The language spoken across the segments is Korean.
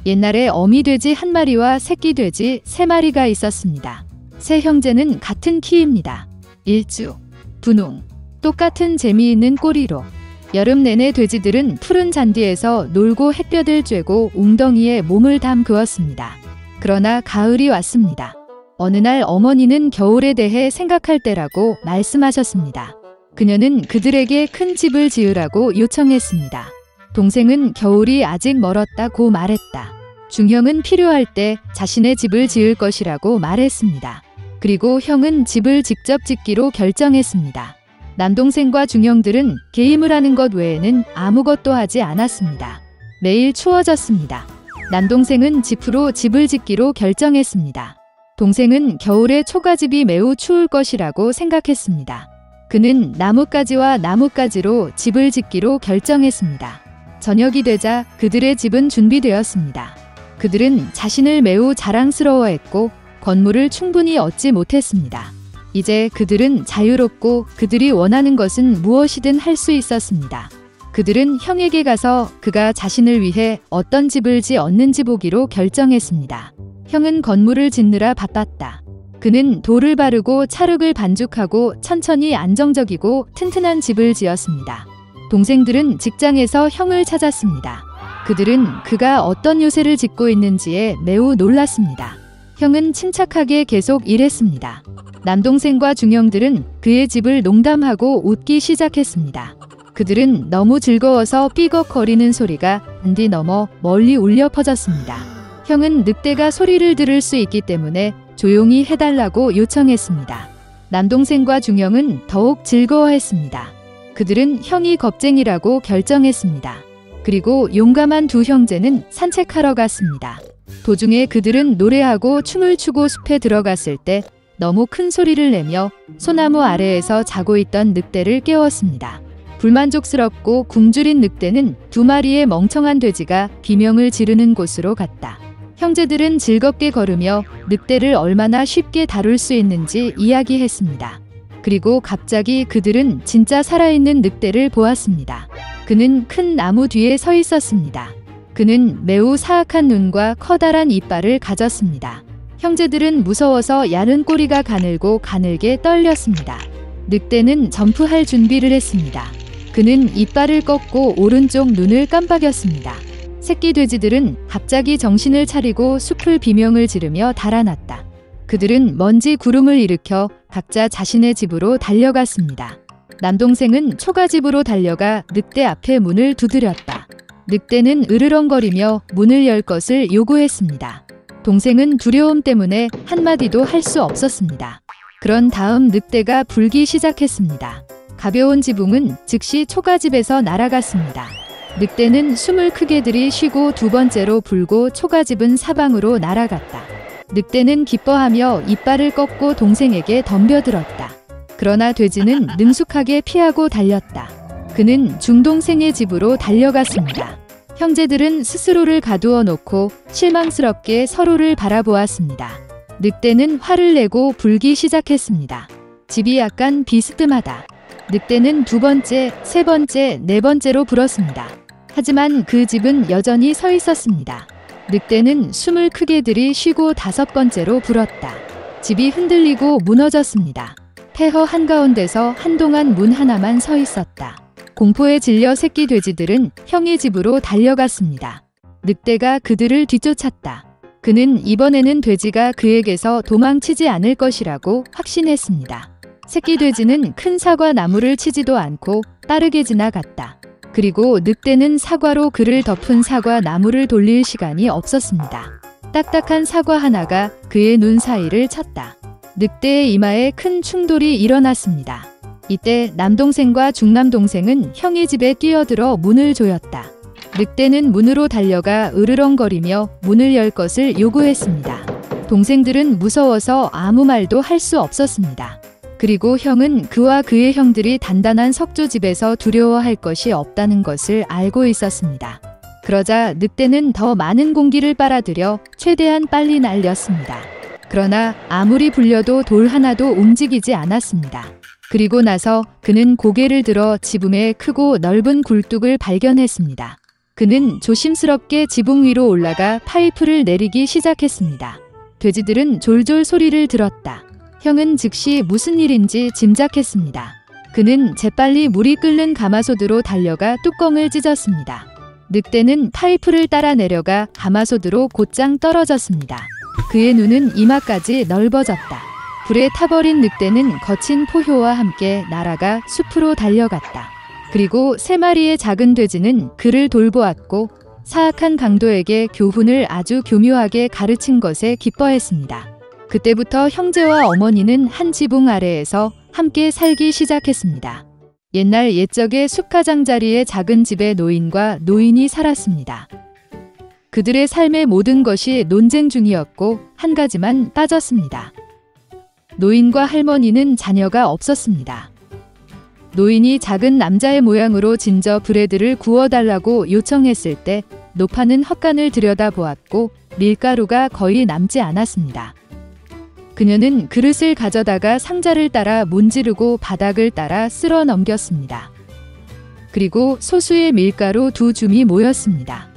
옛날에 어미돼지 1마리와 새끼돼지 3마리가 있었습니다. 세 형제는 같은 키입니다. 일주, 분홍, 똑같은 재미있는 꼬리로 여름 내내 돼지들은 푸른 잔디에서 놀고 햇볕을 쬐고 웅덩이에 몸을 담그었습니다. 그러나 가을이 왔습니다. 어느 날 어머니는 겨울에 대해 생각할 때라고 말씀하셨습니다. 그녀는 그들에게 큰 집을 지으라고 요청했습니다. 동생은 겨울이 아직 멀었다고 말했다. 중형은 필요할 때 자신의 집을 지을 것이라고 말했습니다. 그리고 형은 집을 직접 짓기로 결정했습니다. 남동생과 중형들은 게임을 하는 것 외에는 아무것도 하지 않았습니다. 매일 추워졌습니다. 남동생은 지프로 집을 짓기로 결정했습니다. 동생은 겨울에 초가집이 매우 추울 것이라고 생각했습니다. 그는 나뭇가지와 나뭇가지로 집을 짓기로 결정했습니다. 저녁이 되자 그들의 집은 준비되었습니다. 그들은 자신을 매우 자랑스러워했고 건물을 충분히 얻지 못했습니다. 이제 그들은 자유롭고 그들이 원하는 것은 무엇이든 할 수 있었습니다. 그들은 형에게 가서 그가 자신을 위해 어떤 집을 지었는지 보기로 결정했습니다. 형은 건물을 짓느라 바빴다. 그는 돌을 바르고 찰흙을 반죽하고 천천히 안정적이고 튼튼한 집을 지었습니다. 동생들은 직장에서 형을 찾았습니다. 그들은 그가 어떤 요새를 짓고 있는지에 매우 놀랐습니다. 형은 침착하게 계속 일했습니다. 남동생과 중형들은 그의 집을 농담하고 웃기 시작했습니다. 그들은 너무 즐거워서 삐걱거리는 소리가 단디 넘어 멀리 울려 퍼졌습니다. 형은 늑대가 소리를 들을 수 있기 때문에 조용히 해달라고 요청했습니다. 남동생과 중형은 더욱 즐거워했습니다. 그들은 형이 겁쟁이라고 결정했습니다. 그리고 용감한 두 형제는 산책하러 갔습니다. 도중에 그들은 노래하고 춤을 추고 숲에 들어갔을 때 너무 큰 소리를 내며 소나무 아래에서 자고 있던 늑대를 깨웠습니다. 불만족스럽고 굶주린 늑대는 2마리의 멍청한 돼지가 비명을 지르는 곳으로 갔다. 형제들은 즐겁게 걸으며 늑대를 얼마나 쉽게 다룰 수 있는지 이야기했습니다. 그리고 갑자기 그들은 진짜 살아있는 늑대를 보았습니다. 그는 큰 나무 뒤에 서 있었습니다. 그는 매우 사악한 눈과 커다란 이빨을 가졌습니다. 형제들은 무서워서 야른 꼬리가 가늘고 가늘게 떨렸습니다. 늑대는 점프할 준비를 했습니다. 그는 이빨을 꺾고 오른쪽 눈을 깜빡였습니다. 새끼 돼지들은 갑자기 정신을 차리고 숲을 비명을 지르며 달아났다. 그들은 먼지 구름을 일으켜 각자 자신의 집으로 달려갔습니다. 남동생은 초가집으로 달려가 늑대 앞에 문을 두드렸다. 늑대는 으르렁거리며 문을 열 것을 요구했습니다. 동생은 두려움 때문에 한마디도 할 수 없었습니다. 그런 다음 늑대가 불기 시작했습니다. 가벼운 지붕은 즉시 초가집에서 날아갔습니다. 늑대는 숨을 크게 들이쉬고 2번째로 불고 초가집은 사방으로 날아갔다. 늑대는 기뻐하며 이빨을 꺾고 동생에게 덤벼들었다. 그러나 돼지는 능숙하게 피하고 달렸다. 그는 중동생의 집으로 달려갔습니다. 형제들은 스스로를 가두어 놓고 실망스럽게 서로를 바라보았습니다. 늑대는 화를 내고 불기 시작했습니다. 집이 약간 비스듬하다. 늑대는 2번째, 3번째, 4번째로 불었습니다. 하지만 그 집은 여전히 서 있었습니다. 늑대는 숨을 크게 들이쉬고 5번째로 불었다. 집이 흔들리고 무너졌습니다. 폐허 한가운데서 한동안 문 하나만 서 있었다. 공포에 질려 새끼 돼지들은 형의 집으로 달려갔습니다. 늑대가 그들을 뒤쫓았다. 그는 이번에는 돼지가 그에게서 도망치지 않을 것이라고 확신했습니다. 새끼 돼지는 큰 사과 나무를 치지도 않고 빠르게 지나갔다. 그리고 늑대는 사과로 그를 덮은 사과 나무를 돌릴 시간이 없었습니다. 딱딱한 사과 하나가 그의 눈 사이를 쳤다. 늑대의 이마에 큰 충돌이 일어났습니다. 이때 남동생과 중남동생은 형의 집에 뛰어들어 문을 조였다. 늑대는 문으로 달려가 으르렁거리며 문을 열 것을 요구했습니다. 동생들은 무서워서 아무 말도 할 수 없었습니다. 그리고 형은 그와 그의 형들이 단단한 석조집에서 두려워할 것이 없다는 것을 알고 있었습니다. 그러자 늑대는 더 많은 공기를 빨아들여 최대한 빨리 날렸습니다. 그러나 아무리 불려도 돌 하나도 움직이지 않았습니다. 그리고 나서 그는 고개를 들어 지붕에 크고 넓은 굴뚝을 발견했습니다. 그는 조심스럽게 지붕 위로 올라가 파이프를 내리기 시작했습니다. 돼지들은 졸졸 소리를 들었다. 형은 즉시 무슨 일인지 짐작했습니다. 그는 재빨리 물이 끓는 가마솥으로 달려가 뚜껑을 찢었습니다. 늑대는 파이프를 따라 내려가 가마솥으로 곧장 떨어졌습니다. 그의 눈은 이마까지 넓어졌다. 불에 타버린 늑대는 거친 포효와 함께 날아가 숲으로 달려갔다. 그리고 3마리의 작은 돼지는 그를 돌보았고 사악한 강도에게 교훈을 아주 교묘하게 가르친 것에 기뻐했습니다. 그때부터 형제와 어머니는 한 지붕 아래에서 함께 살기 시작했습니다. 옛날 옛적의 숲가장자리의 작은 집에 노인과 노인이 살았습니다. 그들의 삶의 모든 것이 논쟁 중이었고 한 가지만 빠졌습니다. 노인과 할머니는 자녀가 없었습니다. 노인이 작은 남자의 모양으로 진저브레드를 구워달라고 요청했을 때 노파는 헛간을 들여다보았고 밀가루가 거의 남지 않았습니다. 그녀는 그릇을 가져다가 상자를 따라 문지르고 바닥을 따라 쓸어 넘겼습니다. 그리고 소수의 밀가루 2줌이 모였습니다.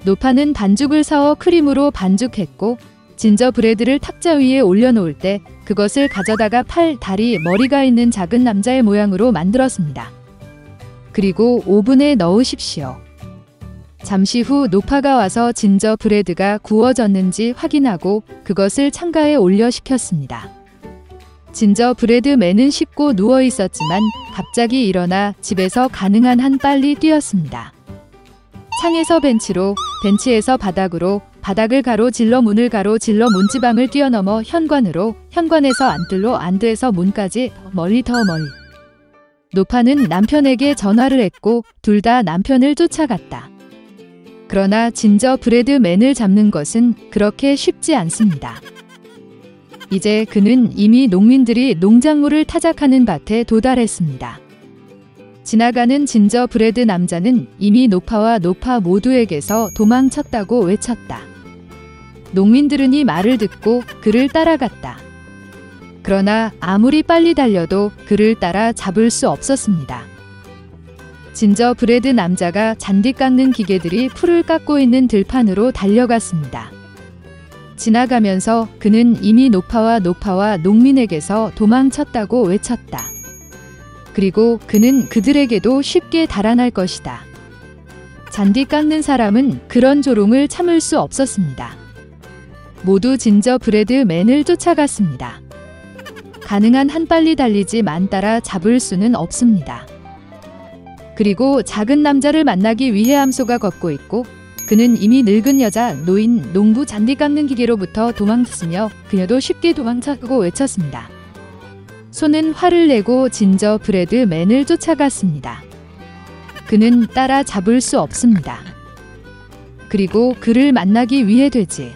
노파는 반죽을 사어 크림으로 반죽했고 진저브레드를 탁자 위에 올려놓을 때 그것을 가져다가 팔, 다리, 머리가 있는 작은 남자의 모양으로 만들었습니다. 그리고 오븐에 넣으십시오. 잠시 후 노파가 와서 진저브레드가 구워졌는지 확인하고 그것을 창가에 올려 식혔습니다. 진저브레드맨은 씹고 누워 있었지만 갑자기 일어나 집에서 가능한 한 빨리 뛰었습니다. 창에서 벤치로, 벤치에서 바닥으로, 바닥을 가로질러 문을 가로질러 문지방을 뛰어넘어 현관으로, 현관에서 안뜰로, 안뜰에서 문까지 더 멀리 더 멀리. 노파는 남편에게 전화를 했고 둘 다 남편을 쫓아갔다. 그러나 진저브레드맨을 잡는 것은 그렇게 쉽지 않습니다. 이제 그는 이미 농민들이 농작물을 타작하는 밭에 도달했습니다. 지나가는 진저브레드 남자는 이미 노파와 노파 모두에게서 도망쳤다고 외쳤다. 농민들은 이 말을 듣고 그를 따라갔다. 그러나 아무리 빨리 달려도 그를 따라 잡을 수 없었습니다. 진저브레드 남자가 잔디 깎는 기계들이 풀을 깎고 있는 들판으로 달려갔습니다. 지나가면서 그는 이미 노파와 농민에게서 도망쳤다고 외쳤다. 그리고 그는 그들에게도 쉽게 달아날 것이다. 잔디 깎는 사람은 그런 조롱을 참을 수 없었습니다. 모두 진저브레드맨을 쫓아갔습니다. 가능한 한 빨리 달리지만 따라 잡을 수는 없습니다. 그리고 작은 남자를 만나기 위해 함소가 걷고 있고 그는 이미 늙은 여자, 노인, 농부 잔디 깎는 기계로부터 도망쳤으며 그녀도 쉽게 도망쳤고 외쳤습니다. 소는 화를 내고 진저브레드맨을 쫓아갔습니다. 그는 따라 잡을 수 없습니다. 그리고 그를 만나기 위해 되지.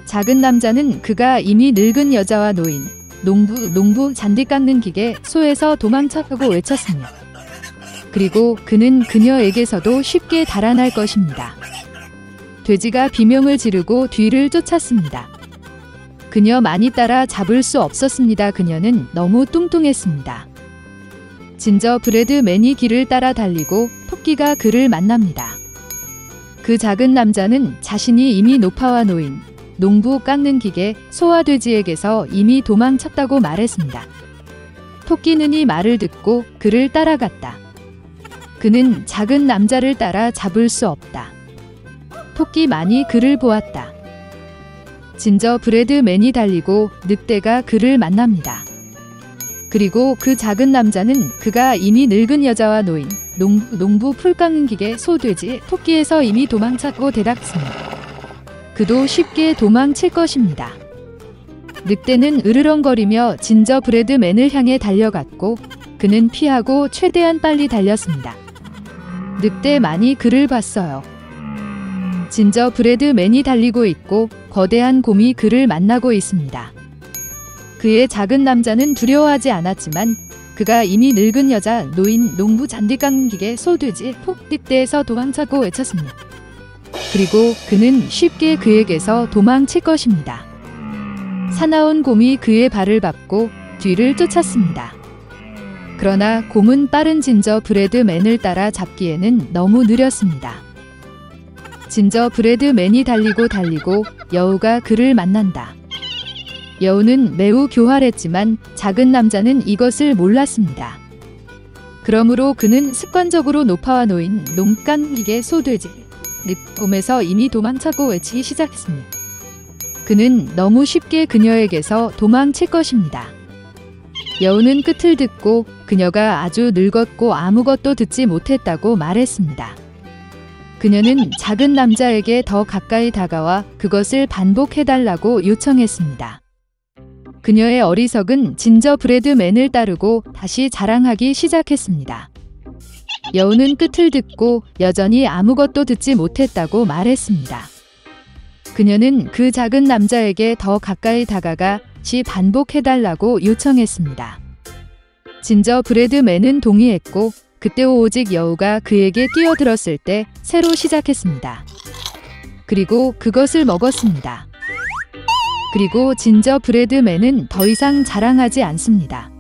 작은 남자는 그가 이미 늙은 여자와 노인, 농부 잔디 깎는 기계, 소에서 도망쳤다고 외쳤으며 그리고 그는 그녀에게서도 쉽게 달아날 것입니다. 돼지가 비명을 지르고 뒤를 쫓았습니다. 그녀 많이 따라 잡을 수 없었습니다. 그녀는 너무 뚱뚱했습니다. 진저브레드맨이 길을 따라 달리고 토끼가 그를 만납니다. 그 작은 남자는 자신이 이미 노파와 노인, 농부 깎는 기계, 소와 돼지에게서 이미 도망쳤다고 말했습니다. 토끼는 이 말을 듣고 그를 따라갔다. 그는 작은 남자를 따라 잡을 수 없다. 토끼만이 그를 보았다. 진저브레드맨이 달리고 늑대가 그를 만납니다. 그리고 그 작은 남자는 그가 이미 늙은 여자와 노인, 농부 풀 깎는 기계, 소, 돼지, 토끼에서 이미 도망쳤고 대답습니다. 그도 쉽게 도망칠 것입니다. 늑대는 으르렁거리며 진저브레드맨을 향해 달려갔고 그는 피하고 최대한 빨리 달렸습니다. 늑대만이 그를 봤어요. 진저브레드맨이 달리고 있고 거대한 곰이 그를 만나고 있습니다. 그의 작은 남자는 두려워하지 않았지만 그가 이미 늙은 여자, 노인, 농부 잔디 깎는 기계, 소, 돼지, 늑대에서 도망쳤고 외쳤습니다. 그리고 그는 쉽게 그에게서 도망칠 것입니다. 사나운 곰이 그의 발을 밟고 뒤를 쫓았습니다. 그러나 곰은 빠른 진저브레드맨을 따라 잡기에는 너무 느렸습니다. 진저브레드맨이 달리고 여우가 그를 만난다. 여우는 매우 교활했지만 작은 남자는 이것을 몰랐습니다. 그러므로 그는 습관적으로 노파와 놓인 농간기계 소돼지 곰에서 이미 도망차고 외치기 시작했습니다. 그는 너무 쉽게 그녀에게서 도망칠 것입니다. 여우는 끝을 듣고 그녀가 아주 늙었고 아무것도 듣지 못했다고 말했습니다. 그녀는 작은 남자에게 더 가까이 다가와 그것을 반복해달라고 요청했습니다. 그녀의 어리석은 진저브레드맨을 따르고 다시 자랑하기 시작했습니다. 여우는 끝을 듣고 여전히 아무것도 듣지 못했다고 말했습니다. 그녀는 그 작은 남자에게 더 가까이 다가가 다시 반복해달라고 요청했습니다. 진저브레드맨은 동의했고 그때 오직 여우가 그에게 뛰어들었을 때 새로 시작했습니다. 그리고 그것을 먹었습니다. 그리고 진저브레드맨은 더 이상 자랑하지 않습니다.